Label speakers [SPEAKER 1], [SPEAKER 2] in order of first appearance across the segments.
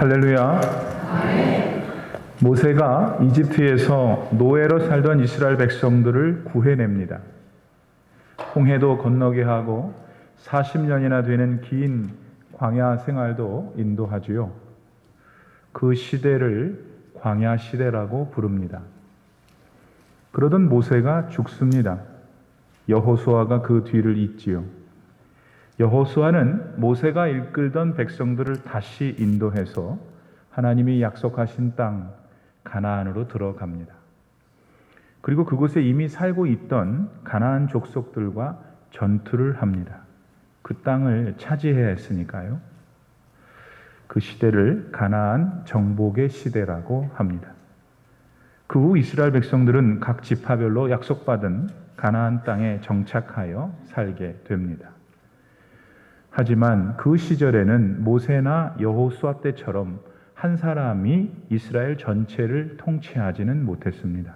[SPEAKER 1] 할렐루야. 모세가 이집트에서 노예로 살던 이스라엘 백성들을 구해냅니다. 홍해도 건너게 하고 40년이나 되는 긴 광야 생활도 인도하지요. 그 시대를 광야 시대라고 부릅니다. 그러던 모세가 죽습니다. 여호수아가 그 뒤를 잇지요. 여호수아는 모세가 이끌던 백성들을 다시 인도해서 하나님이 약속하신 땅 가나안으로 들어갑니다. 그리고 그곳에 이미 살고 있던 가나안 족속들과 전투를 합니다. 그 땅을 차지해야 했으니까요. 그 시대를 가나안 정복의 시대라고 합니다. 그 후 이스라엘 백성들은 각 지파별로 약속받은 가나안 땅에 정착하여 살게 됩니다. 하지만 그 시절에는 모세나 여호수아 때처럼 한 사람이 이스라엘 전체를 통치하지는 못했습니다.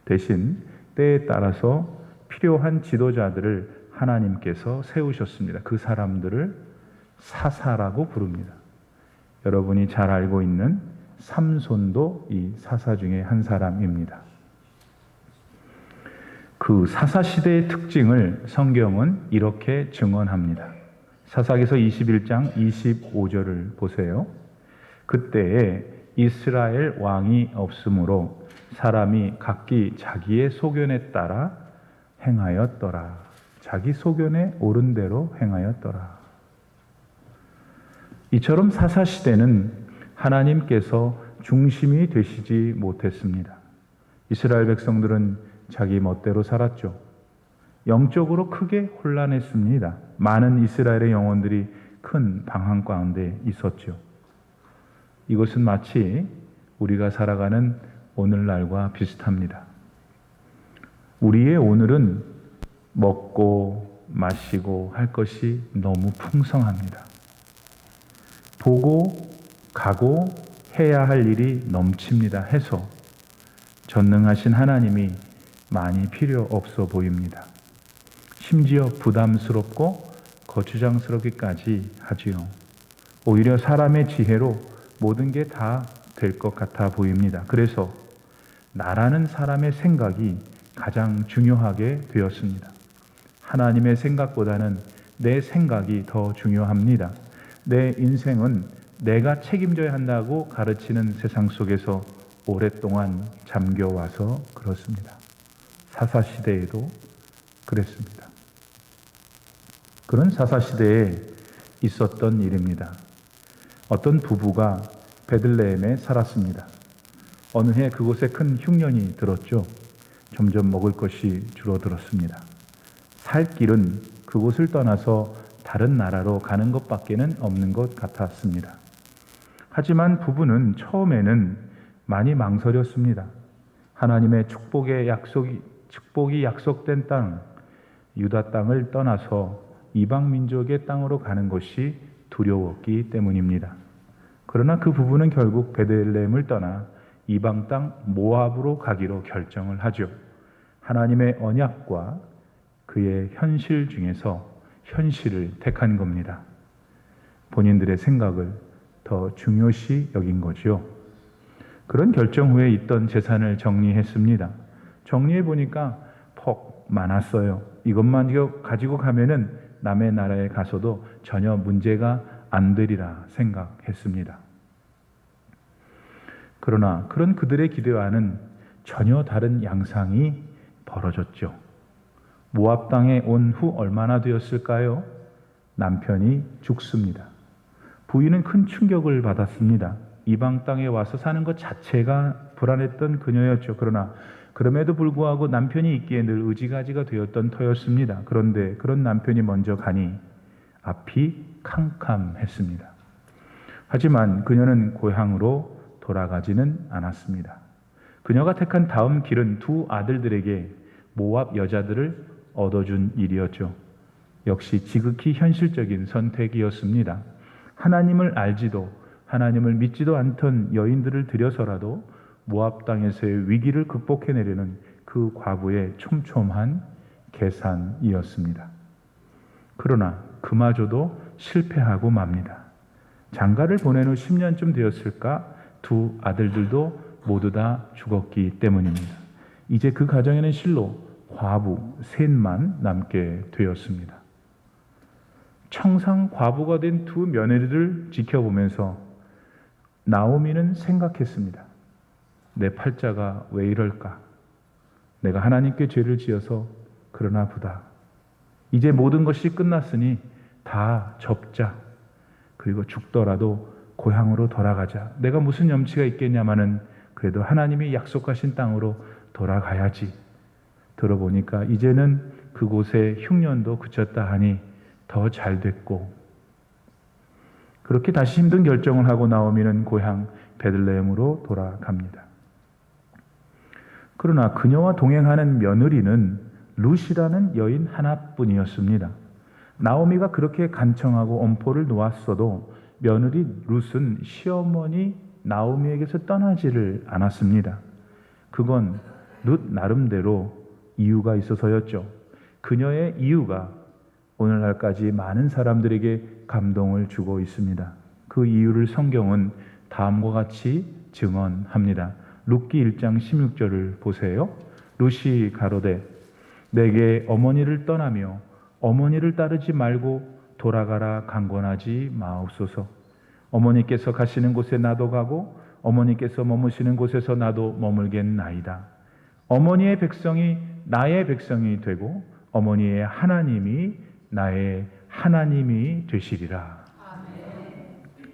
[SPEAKER 1] 대신 때에 따라서 필요한 지도자들을 하나님께서 세우셨습니다. 그 사람들을 사사라고 부릅니다. 여러분이 잘 알고 있는 삼손도 이 사사 중에 한 사람입니다. 그 사사 시대의 특징을 성경은 이렇게 증언합니다. 사사기서 21장 25절을 보세요. 그때에 이스라엘 왕이 없으므로 사람이 각기 자기의 소견에 따라 행하였더라. 자기 소견에 옳은 대로 행하였더라. 이처럼 사사 시대는 하나님께서 중심이 되시지 못했습니다. 이스라엘 백성들은 자기 멋대로 살았죠. 영적으로 크게 혼란했습니다. 많은 이스라엘의 영혼들이 큰 방황 가운데 있었죠. 이것은 마치 우리가 살아가는 오늘날과 비슷합니다. 우리의 오늘은 먹고 마시고 할 것이 너무 풍성합니다. 보고 가고 해야 할 일이 넘칩니다 해서 전능하신 하나님이 많이 필요 없어 보입니다. 심지어 부담스럽고 거추장스럽기까지 하지요. 오히려 사람의 지혜로 모든 게 다 될 것 같아 보입니다. 그래서 나라는 사람의 생각이 가장 중요하게 되었습니다. 하나님의 생각보다는 내 생각이 더 중요합니다. 내 인생은 내가 책임져야 한다고 가르치는 세상 속에서 오랫동안 잠겨와서 그렇습니다. 사사시대에도 그랬습니다. 그런 사사시대에 있었던 일입니다. 어떤 부부가 베들레헴에 살았습니다. 어느 해 그곳에 큰 흉년이 들었죠. 점점 먹을 것이 줄어들었습니다. 살 길은 그곳을 떠나서 다른 나라로 가는 것밖에는 없는 것 같았습니다. 하지만 부부는 처음에는 많이 망설였습니다. 하나님의 축복이 약속된 땅, 유다 땅을 떠나서 이방 민족의 땅으로 가는 것이 두려웠기 때문입니다. 그러나 그 부부는 결국 베들레헴을 떠나 이방 땅 모압으로 가기로 결정을 하죠. 하나님의 언약과 그의 현실 중에서 현실을 택한 겁니다. 본인들의 생각을 더 중요시 여긴 거죠. 그런 결정 후에 있던 재산을 정리했습니다. 정리해 보니까 퍽 많았어요. 이것만 가지고 가면은 남의 나라에 가서도 전혀 문제가 안 되리라 생각했습니다. 그러나 그런 그들의 기대와는 전혀 다른 양상이 벌어졌죠. 모압 땅에 온 후 얼마나 되었을까요? 남편이 죽습니다. 부인은 큰 충격을 받았습니다. 이방 땅에 와서 사는 것 자체가 불안했던 그녀였죠. 그러나 그럼에도 불구하고 남편이 있기에 늘 의지가지가 되었던 터였습니다. 그런데 그런 남편이 먼저 가니 앞이 캄캄했습니다. 하지만 그녀는 고향으로 돌아가지는 않았습니다. 그녀가 택한 다음 길은 두 아들들에게 모압 여자들을 얻어준 일이었죠. 역시 지극히 현실적인 선택이었습니다. 하나님을 알지도 하나님을 믿지도 않던 여인들을 들여서라도 모압 땅에서의 위기를 극복해내려는 그 과부의 촘촘한 계산이었습니다. 그러나 그마저도 실패하고 맙니다. 장가를 보낸 후 10년쯤 되었을까 두 아들들도 모두 다 죽었기 때문입니다. 이제 그 가정에는 실로 과부 셋만 남게 되었습니다. 청상 과부가 된 두 며느리를 지켜보면서 나오미는 생각했습니다. 내 팔자가 왜 이럴까? 내가 하나님께 죄를 지어서 그러나 보다. 이제 모든 것이 끝났으니 다 접자. 그리고 죽더라도 고향으로 돌아가자. 내가 무슨 염치가 있겠냐마는 그래도 하나님이 약속하신 땅으로 돌아가야지. 들어보니까 이제는 그곳에 흉년도 그쳤다 하니 더 잘 됐고, 그렇게 다시 힘든 결정을 하고 나오미는 고향 베들레헴으로 돌아갑니다. 그러나 그녀와 동행하는 며느리는 룻이라는 여인 하나뿐이었습니다. 나오미가 그렇게 간청하고 엄포를 놓았어도 며느리 룻은 시어머니 나오미에게서 떠나지를 않았습니다. 그건 룻 나름대로 이유가 있어서였죠. 그녀의 이유가 오늘날까지 많은 사람들에게 감동을 주고 있습니다. 그 이유를 성경은 다음과 같이 증언합니다. 룻기 1장 16절을 보세요. 룻이 가로되 내게 어머니를 떠나며 어머니를 따르지 말고 돌아가라 강권하지 마옵소서. 어머니께서 가시는 곳에 나도 가고 어머니께서 머무시는 곳에서 나도 머물겠나이다. 어머니의 백성이 나의 백성이 되고 어머니의 하나님이 나의 하나님이 되시리라.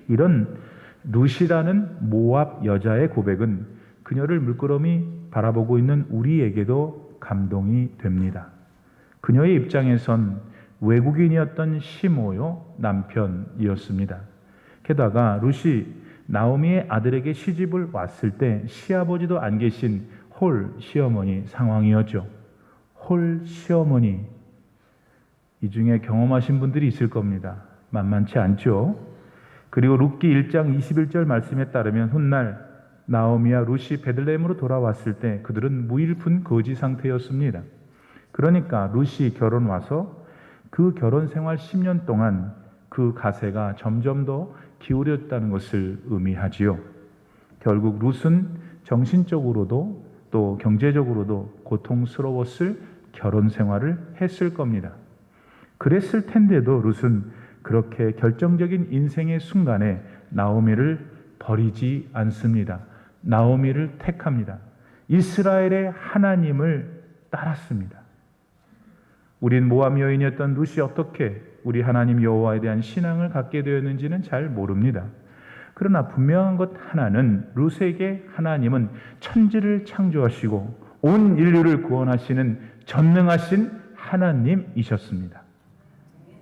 [SPEAKER 1] 이런 룻이라는 모압 여자의 고백은 그녀를 물끄러미 바라보고 있는 우리에게도 감동이 됩니다. 그녀의 입장에선 외국인이었던 시모요 남편이었습니다. 게다가 룻이 나오미의 아들에게 시집을 왔을 때 시아버지도 안 계신 홀 시어머니 상황이었죠. 홀 시어머니, 이 중에 경험하신 분들이 있을 겁니다. 만만치 않죠. 그리고 룻기 1장 21절 말씀에 따르면 훗날 나오미와 룻이 베들레헴으로 돌아왔을 때 그들은 무일푼 거지 상태였습니다. 그러니까 룻이 결혼 와서 그 결혼 생활 10년 동안 그 가세가 점점 더 기울였다는 것을 의미하지요. 결국 룻은 정신적으로도 또 경제적으로도 고통스러웠을 결혼 생활을 했을 겁니다. 그랬을 텐데도 룻은 그렇게 결정적인 인생의 순간에 나오미를 버리지 않습니다. 나오미를 택합니다. 이스라엘의 하나님을 따랐습니다. 우린 모압 여인이었던 룻이 어떻게 우리 하나님 여호와에 대한 신앙을 갖게 되었는지는 잘 모릅니다. 그러나 분명한 것 하나는 룻에게 하나님은 천지를 창조하시고 온 인류를 구원하시는 전능하신 하나님이셨습니다.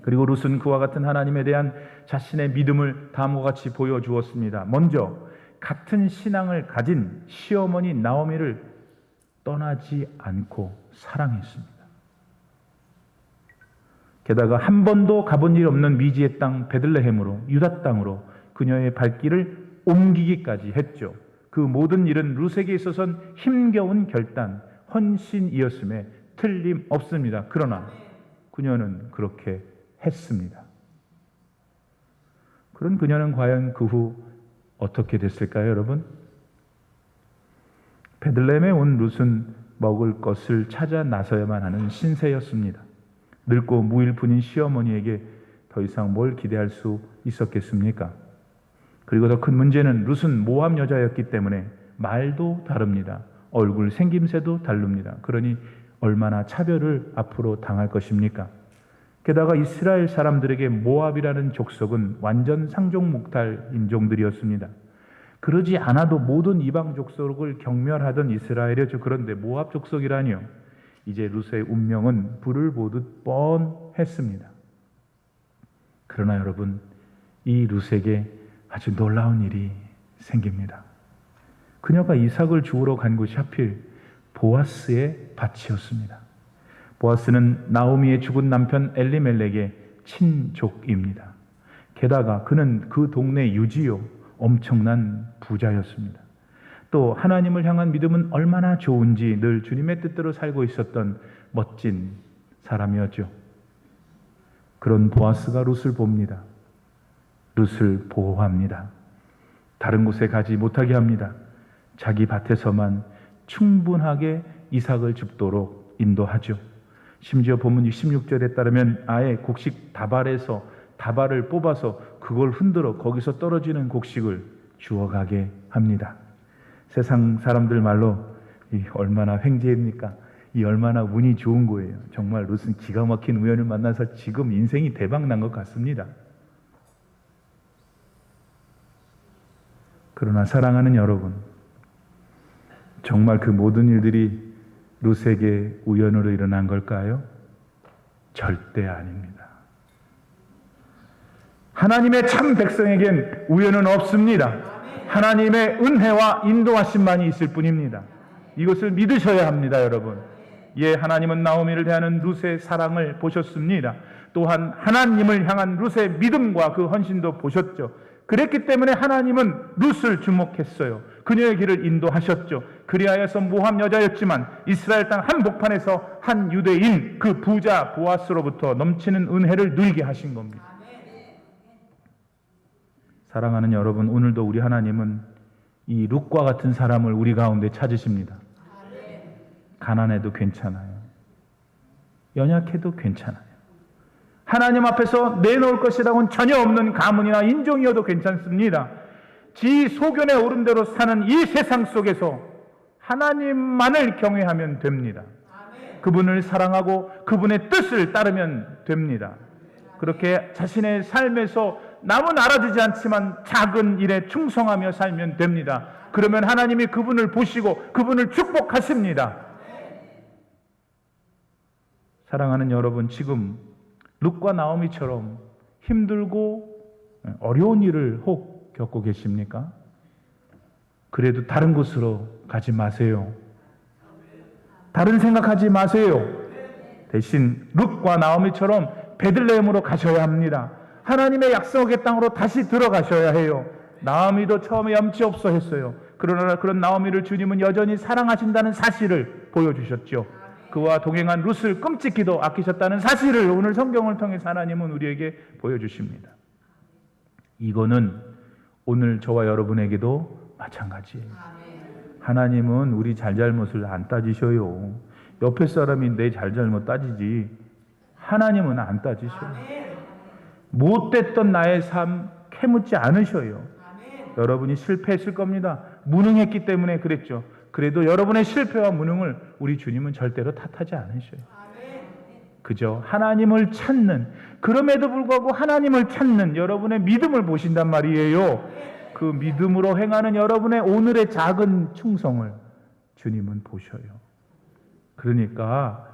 [SPEAKER 1] 그리고 룻은 그와 같은 하나님에 대한 자신의 믿음을 다음과 같이 보여주었습니다. 먼저 같은 신앙을 가진 시어머니 나오미를 떠나지 않고 사랑했습니다. 게다가 한 번도 가본 일 없는 미지의 땅 베들레헴으로 유다 땅으로 그녀의 발길을 옮기기까지 했죠. 그 모든 일은 룻에게 있어서는 힘겨운 결단, 헌신이었음에 틀림없습니다. 그러나 그녀는 그렇게 했습니다. 그런 그녀는 과연 그 후 어떻게 됐을까요, 여러분? 베들레헴에 온 룻은 먹을 것을 찾아 나서야만 하는 신세였습니다. 늙고 무일푼인 시어머니에게 더 이상 뭘 기대할 수 있었겠습니까? 그리고 더 큰 문제는 룻은 모압 여자였기 때문에 말도 다릅니다. 얼굴 생김새도 다릅니다. 그러니 얼마나 차별을 앞으로 당할 것입니까? 게다가 이스라엘 사람들에게 모압이라는 족속은 완전 상종목탈 인종들이었습니다. 그러지 않아도 모든 이방 족속을 경멸하던 이스라엘이었죠. 그런데 모압 족속이라니요. 이제 룻의 운명은 불을 보듯 뻔했습니다. 그러나 여러분, 이 룻에게 아주 놀라운 일이 생깁니다. 그녀가 이삭을 주우러 간 곳이 하필 보아스의 밭이었습니다. 보아스는 나오미의 죽은 남편 엘리멜렉의 친족입니다. 게다가 그는 그 동네 유지요 엄청난 부자였습니다. 또 하나님을 향한 믿음은 얼마나 좋은지 늘 주님의 뜻대로 살고 있었던 멋진 사람이었죠. 그런 보아스가 룻을 봅니다. 룻을 보호합니다. 다른 곳에 가지 못하게 합니다. 자기 밭에서만 충분하게 이삭을 줍도록 인도하죠. 심지어 본문 16절에 따르면 아예 곡식 다발에서 다발을 뽑아서 그걸 흔들어 거기서 떨어지는 곡식을 주워가게 합니다. 세상 사람들 말로 이 얼마나 횡재입니까? 이 얼마나 운이 좋은 거예요. 정말 룻은 기가 막힌 우연을 만나서 지금 인생이 대박 난 것 같습니다. 그러나 사랑하는 여러분, 정말 그 모든 일들이 룻에게 우연으로 일어난 걸까요? 절대 아닙니다. 하나님의 참 백성에겐 우연은 없습니다. 하나님의 은혜와 인도하심만이 있을 뿐입니다. 이것을 믿으셔야 합니다, 여러분. 예, 하나님은 나오미를 대하는 룻의 사랑을 보셨습니다. 또한 하나님을 향한 룻의 믿음과 그 헌신도 보셨죠. 그랬기 때문에 하나님은 룻을 주목했어요. 그녀의 길을 인도하셨죠. 그리하여서 모함 여자였지만 이스라엘 땅 한복판에서 한 유대인 그 부자 보아스로부터 넘치는 은혜를 누리게 하신 겁니다. 사랑하는 여러분, 오늘도 우리 하나님은 이 룻과 같은 사람을 우리 가운데 찾으십니다. 가난해도 괜찮아요. 연약해도 괜찮아요. 하나님 앞에서 내놓을 것이라고는 전혀 없는 가문이나 인종이어도 괜찮습니다. 지 소견에 오른 대로 사는 이 세상 속에서 하나님만을 경외하면 됩니다. 그분을 사랑하고 그분의 뜻을 따르면 됩니다. 그렇게 자신의 삶에서 남은 알아주지 않지만 작은 일에 충성하며 살면 됩니다. 그러면 하나님이 그분을 보시고 그분을 축복하십니다. 사랑하는 여러분, 지금 룻과 나오미처럼 힘들고 어려운 일을 혹 겪고 계십니까? 그래도 다른 곳으로 가지 마세요. 다른 생각하지 마세요. 대신 룻과 나오미처럼 베들레헴으로 가셔야 합니다. 하나님의 약속의 땅으로 다시 들어가셔야 해요. 나오미도 처음에 염치 없어 했어요. 그러나 그런 나오미를 주님은 여전히 사랑하신다는 사실을 보여주셨죠. 그와 동행한 룻을 끔찍히도 아끼셨다는 사실을 오늘 성경을 통해서 하나님은 우리에게 보여주십니다. 이거는 오늘 저와 여러분에게도 마찬가지예요. 하나님은 우리 잘잘못을 안 따지셔요. 옆에 사람이 내 잘잘못 따지지 하나님은 안 따지셔요. 못됐던 나의 삶 캐묻지 않으셔요. 여러분이 실패했을 겁니다. 무능했기 때문에 그랬죠. 그래도 여러분의 실패와 무능을 우리 주님은 절대로 탓하지 않으셔요. 그죠? 하나님을 찾는, 그럼에도 불구하고 하나님을 찾는 여러분의 믿음을 보신단 말이에요. 그 믿음으로 행하는 여러분의 오늘의 작은 충성을 주님은 보셔요. 그러니까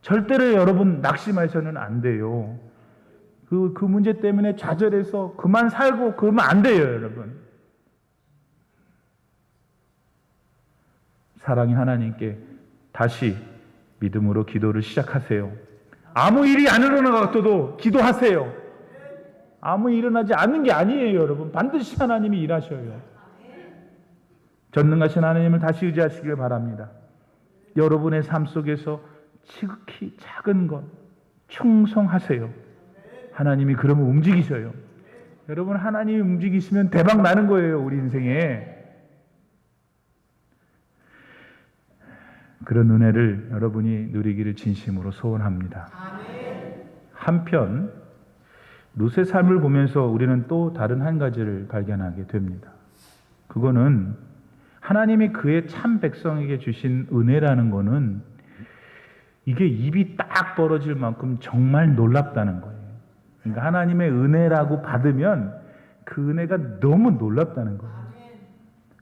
[SPEAKER 1] 절대로 여러분 낙심해서는 안 돼요. 그 문제 때문에 좌절해서 그만 살고 그러면 안 돼요, 여러분. 사랑의 하나님께 다시 믿음으로 기도를 시작하세요. 아무 일이 안 일어나도 기도하세요. 아무 일이 일어나지 않는 게 아니에요, 여러분. 반드시 하나님이 일하셔요. 전능하신 하나님을 다시 의지하시길 바랍니다. 여러분의 삶 속에서 지극히 작은 것 충성하세요. 하나님이 그러면 움직이셔요. 여러분, 하나님이 움직이시면 대박 나는 거예요, 우리 인생에. 그런 은혜를 여러분이 누리기를 진심으로 소원합니다. 한편 룻의 삶을 보면서 우리는 또 다른 한 가지를 발견하게 됩니다. 그거는 하나님이 그의 참 백성에게 주신 은혜라는 거는 이게 입이 딱 벌어질 만큼 정말 놀랍다는 거예요. 그러니까 하나님의 은혜라고 받으면 그 은혜가 너무 놀랍다는 거예요.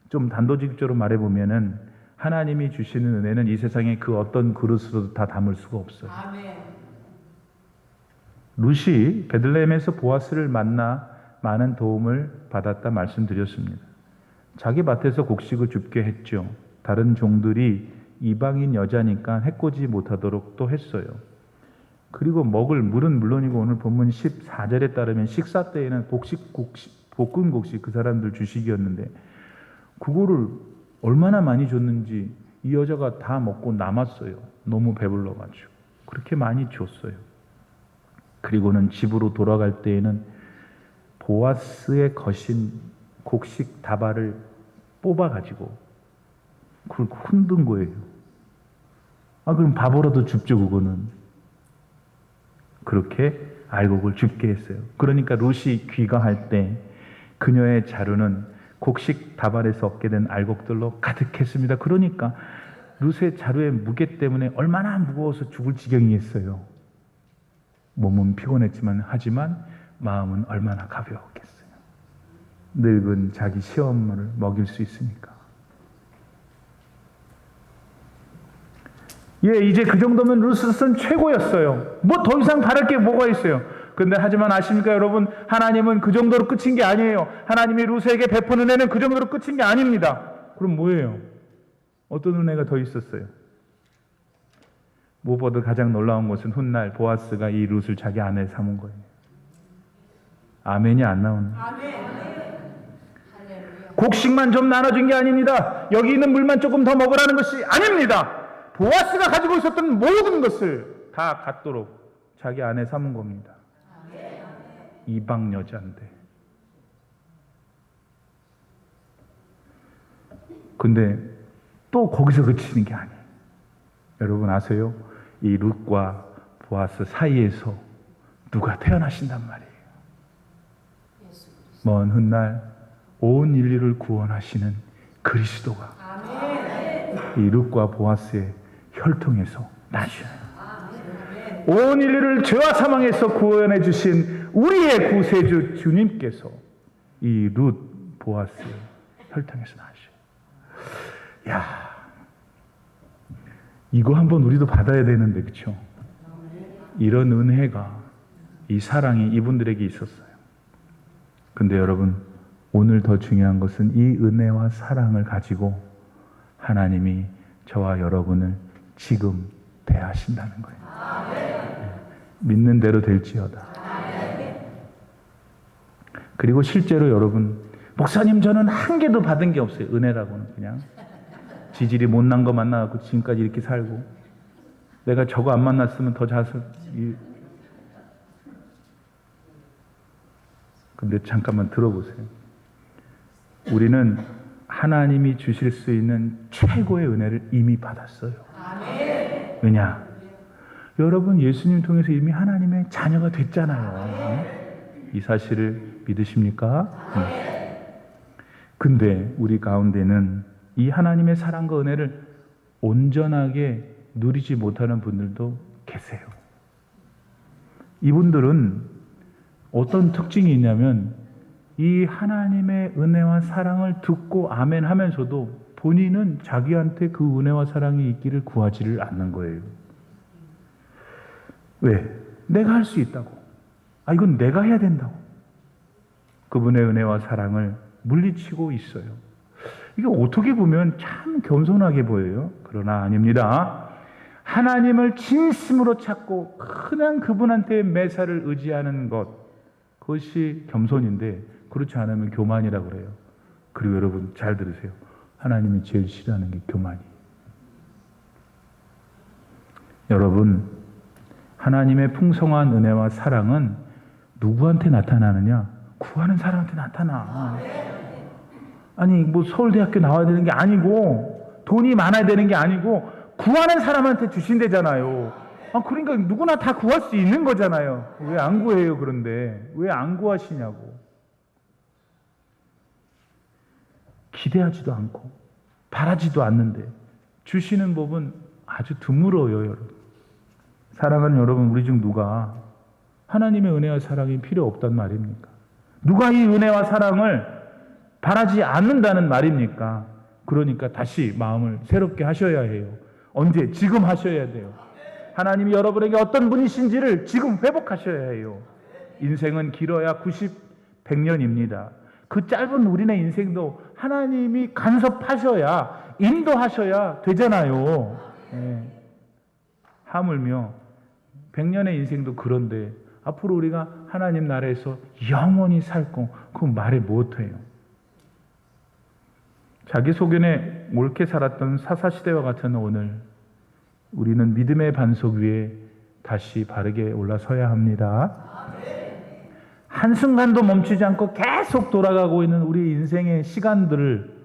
[SPEAKER 1] 좀 단도직입적으로 말해보면은 하나님이 주시는 은혜는 이 세상에 그 어떤 그릇으로도 다 담을 수가 없어요. 룻이 베들레헴에서 보아스를 만나 많은 도움을 받았다 말씀드렸습니다. 자기 밭에서 곡식을 줍게 했죠. 다른 종들이 이방인 여자니까 해코지 못하도록 또 했어요. 그리고 먹을 물은 물론이고 오늘 본문 14절에 따르면 식사 때에는 볶은 곡식 그 사람들 주식이었는데 그거를 얼마나 많이 줬는지 이 여자가 다 먹고 남았어요. 너무 배불러가지고. 그렇게 많이 줬어요. 그리고는 집으로 돌아갈 때에는 보아스의 거신 곡식 다발을 뽑아가지고 그걸 흔든 거예요. 그럼 바보라도 줍죠, 그거는. 그렇게 알고 그걸 줍게 했어요. 그러니까 룻이 귀가할 때 그녀의 자루는 곡식 다발에서 얻게 된 알곡들로 가득했습니다. 그러니까 룻의 자루의 무게 때문에 얼마나 무거워서 죽을 지경이었어요. 몸은 피곤했지만 하지만 마음은 얼마나 가벼웠겠어요. 늙은 자기 시어머니를 먹일 수 있으니까. 이제 그 정도면 룻은 최고였어요. 뭐 더 이상 바랄 게 뭐가 있어요. 근데 하지만 아십니까 여러분, 하나님은 그 정도로 끝인 게 아니에요. 하나님이 룻에게 베푼 은혜는 그 정도로 끝인 게 아닙니다. 그럼 뭐예요? 어떤 은혜가 더 있었어요? 무엇보다 가장 놀라운 것은 훗날 보아스가 이 룻을 자기 아내 삼은 거예요. 아멘이 안 나오는. 곡식만 좀 나눠준 게 아닙니다. 여기 있는 물만 조금 더 먹으라는 것이 아닙니다. 보아스가 가지고 있었던 모든 것을 다 갖도록 자기 아내 삼은 겁니다. 이방 여자인데. 근데 또 거기서 그치는 게 아니에요. 여러분 아세요? 이 룻과 보아스 사이에서 누가 태어나신단 말이에요. 먼 훗날 온 인류를 구원하시는 그리스도가 이 룻과 보아스의 혈통에서 나셔요. 온 인류를 죄와 사망에서 구원해 주신 우리의 구세주 주님께서 이 룻, 보아스의 혈통에서 나셔요. 야, 이거 한번 우리도 받아야 되는데, 그렇죠? 이런 은혜가, 이 사랑이 이분들에게 있었어요. 근데 여러분, 오늘 더 중요한 것은 이 은혜와 사랑을 가지고 하나님이 저와 여러분을 지금 대하신다는 거예요. 믿는 대로 될지어다. 그리고 실제로 여러분, 목사님 저는 한 개도 받은 게 없어요. 은혜라고는 그냥 지질이 못난 거 만나갖고 지금까지 이렇게 살고, 내가 저거 안 만났으면 더 자서. 근데 잠깐만 들어보세요. 우리는 하나님이 주실 수 있는 최고의 은혜를 이미 받았어요. 왜냐? 여러분 예수님 통해서 이미 하나님의 자녀가 됐잖아요. 이 사실을 믿으십니까? 근데 우리 가운데는 이 하나님의 사랑과 은혜를 온전하게 누리지 못하는 분들도 계세요. 이분들은 어떤 특징이 있냐면 이 하나님의 은혜와 사랑을 듣고 아멘 하면서도 본인은 자기한테 그 은혜와 사랑이 있기를 구하지를 않는 거예요. 왜? 내가 할 수 있다고. 이건 내가 해야 된다고. 그분의 은혜와 사랑을 물리치고 있어요. 이게 어떻게 보면 참 겸손하게 보여요. 그러나 아닙니다. 하나님을 진심으로 찾고 그냥 그분한테 매사를 의지하는 것, 그것이 겸손인데 그렇지 않으면 교만이라고 그래요. 그리고 여러분 잘 들으세요. 하나님이 제일 싫어하는 게 교만이에요. 여러분, 하나님의 풍성한 은혜와 사랑은 누구한테 나타나느냐? 구하는 사람한테 나타나. 아니 뭐 서울대학교 나와야 되는 게 아니고 돈이 많아야 되는 게 아니고 구하는 사람한테 주신대잖아요. 그러니까 누구나 다 구할 수 있는 거잖아요. 왜 안 구해요? 그런데 왜 안 구하시냐고. 기대하지도 않고 바라지도 않는데 주시는 법은 아주 드물어요, 여러분. 사랑하는 여러분, 우리 중 누가 하나님의 은혜와 사랑이 필요 없단 말입니까? 누가 이 은혜와 사랑을 바라지 않는다는 말입니까? 그러니까 다시 마음을 새롭게 하셔야 해요. 언제? 지금 하셔야 돼요. 하나님이 여러분에게 어떤 분이신지를 지금 회복하셔야 해요. 인생은 길어야 90, 100년입니다. 그 짧은 우리네 인생도 하나님이 간섭하셔야, 인도하셔야 되잖아요. 하물며 100년의 인생도 그런데 앞으로 우리가 하나님 나라에서 영원히 살고 그 말에 못해요. 자기 소견에 옳게 살았던 사사시대와 같은 오늘 우리는 믿음의 반석 위에 다시 바르게 올라서야 합니다. 한순간도 멈추지 않고 계속 돌아가고 있는 우리 인생의 시간들을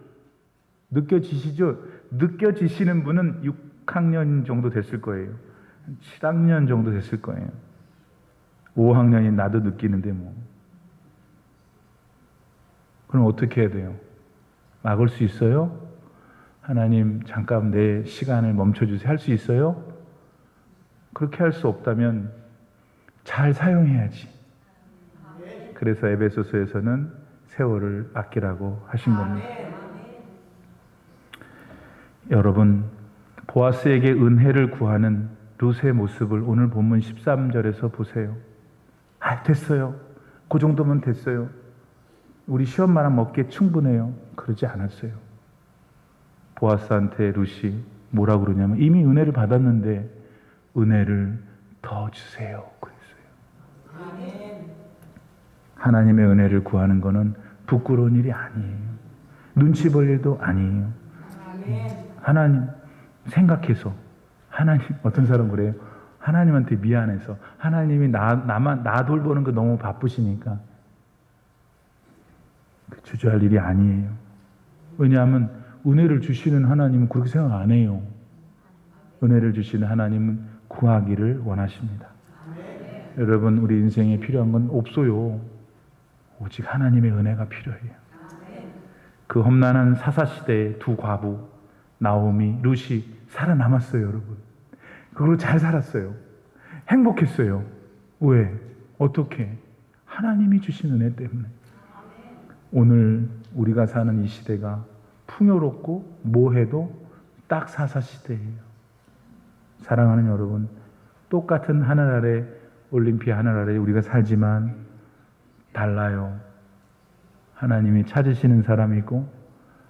[SPEAKER 1] 느껴지시죠? 느껴지시는 분은 6학년 정도 됐을 거예요. 7학년 정도 됐을 거예요. 5학년이 나도 느끼는데 뭐. 그럼 어떻게 해야 돼요? 막을 수 있어요? 하나님 잠깐 내 시간을 멈춰주세요. 할 수 있어요? 그렇게 할 수 없다면 잘 사용해야지. 그래서 에베소서에서는 세월을 아끼라고 하신 겁니다. 여러분, 보아스에게 은혜를 구하는 룻의 모습을 오늘 본문 13절에서 보세요. 됐어요. 그 정도면 됐어요. 우리 시험만 하면 먹기에 충분해요. 그러지 않았어요. 보아스한테 룻이 뭐라고 그러냐면 이미 은혜를 받았는데 은혜를 더 주세요. 그랬어요. 하나님의 은혜를 구하는 것은 부끄러운 일이 아니에요. 눈치 볼 일도 아니에요. 하나님 생각해서, 하나님, 어떤 사람 그래요? 하나님한테 미안해서, 하나님이 나 돌보는 거 너무 바쁘시니까 주저할 일이 아니에요. 왜냐하면 은혜를 주시는 하나님은 그렇게 생각 안 해요. 은혜를 주시는 하나님은 구하기를 원하십니다. 여러분, 우리 인생에 필요한 건 없어요. 오직 하나님의 은혜가 필요해요. 그 험난한 사사시대의 두 과부 나오미, 룻이 살아남았어요. 여러분, 그걸로 잘 살았어요. 행복했어요. 왜? 어떻게? 하나님이 주신 은혜 때문에. 오늘 우리가 사는 이 시대가 풍요롭고 뭐해도 딱 사사시대예요. 사랑하는 여러분, 똑같은 하늘 아래, 올림피아 하늘 아래 우리가 살지만 달라요. 하나님이 찾으시는 사람이 있고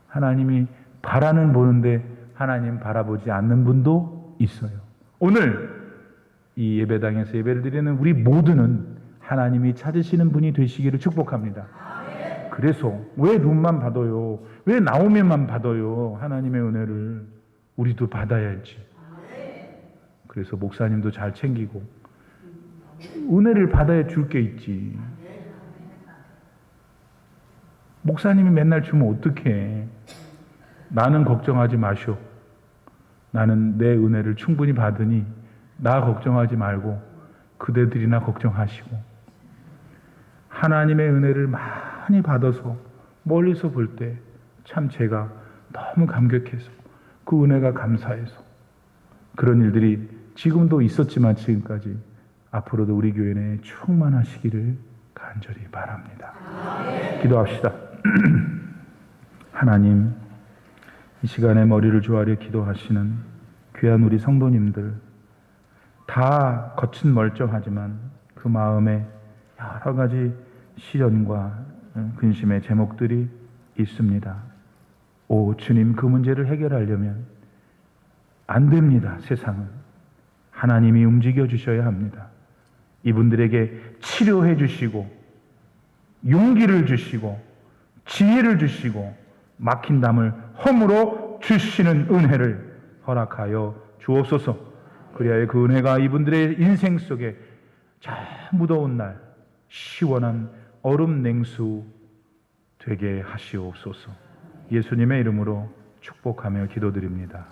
[SPEAKER 1] 하나님이 바라는 보는데 하나님 바라보지 않는 분도 있어요. 오늘 이 예배당에서 예배를 드리는 우리 모두는 하나님이 찾으시는 분이 되시기를 축복합니다. 그래서 왜 룻만 받아요? 왜 나오미만 받아요? 하나님의 은혜를 우리도 받아야지. 그래서 목사님도 잘 챙기고 은혜를 받아야 줄 게 있지. 목사님이 맨날 주면 어떡해. 나는 걱정하지 마시오. 나는 내 은혜를 충분히 받으니 나 걱정하지 말고 그대들이나 걱정하시고. 하나님의 은혜를 많이 받아서 멀리서 볼 때 참 제가 너무 감격해서 그 은혜가 감사해서 그런 일들이 지금도 있었지만 지금까지 앞으로도 우리 교회 내에 충만하시기를 간절히 바랍니다. 기도합시다. 하나님, 이 시간에 머리를 조아려 기도하시는 귀한 우리 성도님들, 다 겉은 멀쩡하지만 그 마음에 여러 가지 시련과 근심의 제목들이 있습니다. 오 주님, 그 문제를 해결하려면 안 됩니다. 세상은 하나님이 움직여 주셔야 합니다. 이분들에게 치료해 주시고 용기를 주시고 지혜를 주시고 막힌 담을 허물어 주시는 은혜를 허락하여 주옵소서. 그리하여 그 은혜가 이분들의 인생 속에 저 무더운 날 시원한 얼음 냉수 되게 하시옵소서. 예수님의 이름으로 축복하며 기도드립니다.